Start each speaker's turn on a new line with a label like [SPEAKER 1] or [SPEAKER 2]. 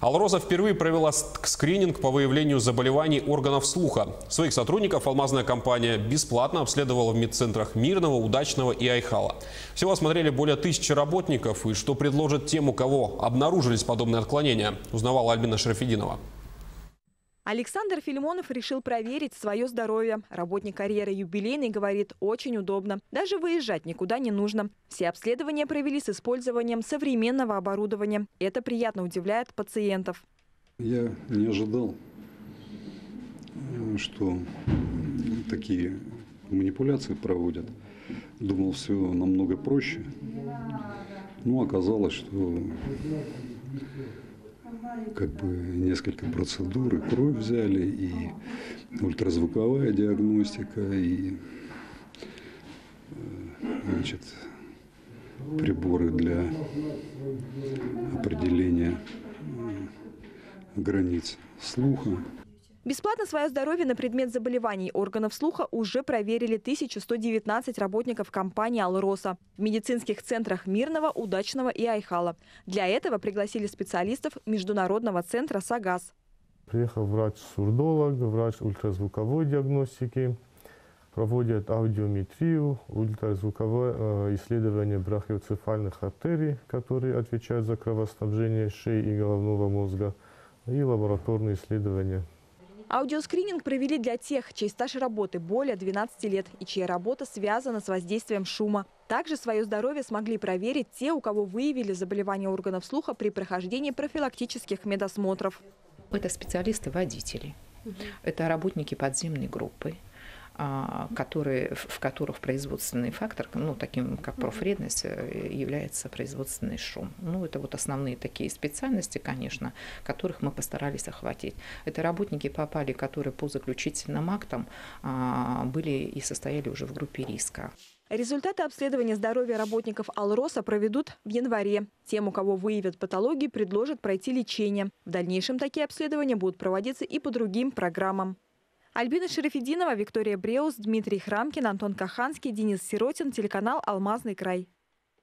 [SPEAKER 1] «Алроза» впервые провела скрининг по выявлению заболеваний органов слуха. Своих сотрудников алмазная компания бесплатно обследовала в медцентрах Мирного, Удачного и Айхала. Всего осмотрели более 1000 работников. И что предложит тем, у кого обнаружились подобные отклонения, узнавала Альбина Шарафидинова.
[SPEAKER 2] Александр Филимонов решил проверить свое здоровье. Работник карьеры юбилейный говорит, очень удобно. Даже выезжать никуда не нужно. Все обследования провели с использованием современного оборудования. Это приятно удивляет пациентов.
[SPEAKER 3] Я не ожидал, что такие манипуляции проводят. Думал, все намного проще. Но оказалось, что несколько процедур, и кровь взяли, и ультразвуковая диагностика, и приборы для определения границ слуха.
[SPEAKER 2] Бесплатно свое здоровье на предмет заболеваний органов слуха уже проверили 1119 работников компании «Алроза» в медицинских центрах Мирного, Удачного и Айхала. Для этого пригласили специалистов Международного центра «Сагаз».
[SPEAKER 4] Приехал врач-сурдолог, врач ультразвуковой диагностики, проводят аудиометрию, ультразвуковое исследование брахиоцефальных артерий, которые отвечают за кровоснабжение шеи и головного мозга, и лабораторные исследования.
[SPEAKER 2] Аудиоскрининг провели для тех, чей стаж работы более 12 лет и чья работа связана с воздействием шума. Также свое здоровье смогли проверить те, у кого выявили заболевания органов слуха при прохождении профилактических медосмотров.
[SPEAKER 5] Это специалисты-водители, это работники подземной группы, в которых производственный фактор, таким как профвредность, является производственный шум. Это основные такие специальности, конечно, которых мы постарались охватить. Это работники попали, которые по заключительным актам были и состояли уже в группе риска.
[SPEAKER 2] Результаты обследования здоровья работников «Алроза» проведут в январе. Тем, у кого выявят патологии, предложат пройти лечение. В дальнейшем такие обследования будут проводиться и по другим программам. Альбина Шарафидинова, Виктория Бреус, Дмитрий Храмкин, Антон Каханский, Денис Сиротин, телеканал «Алмазный край».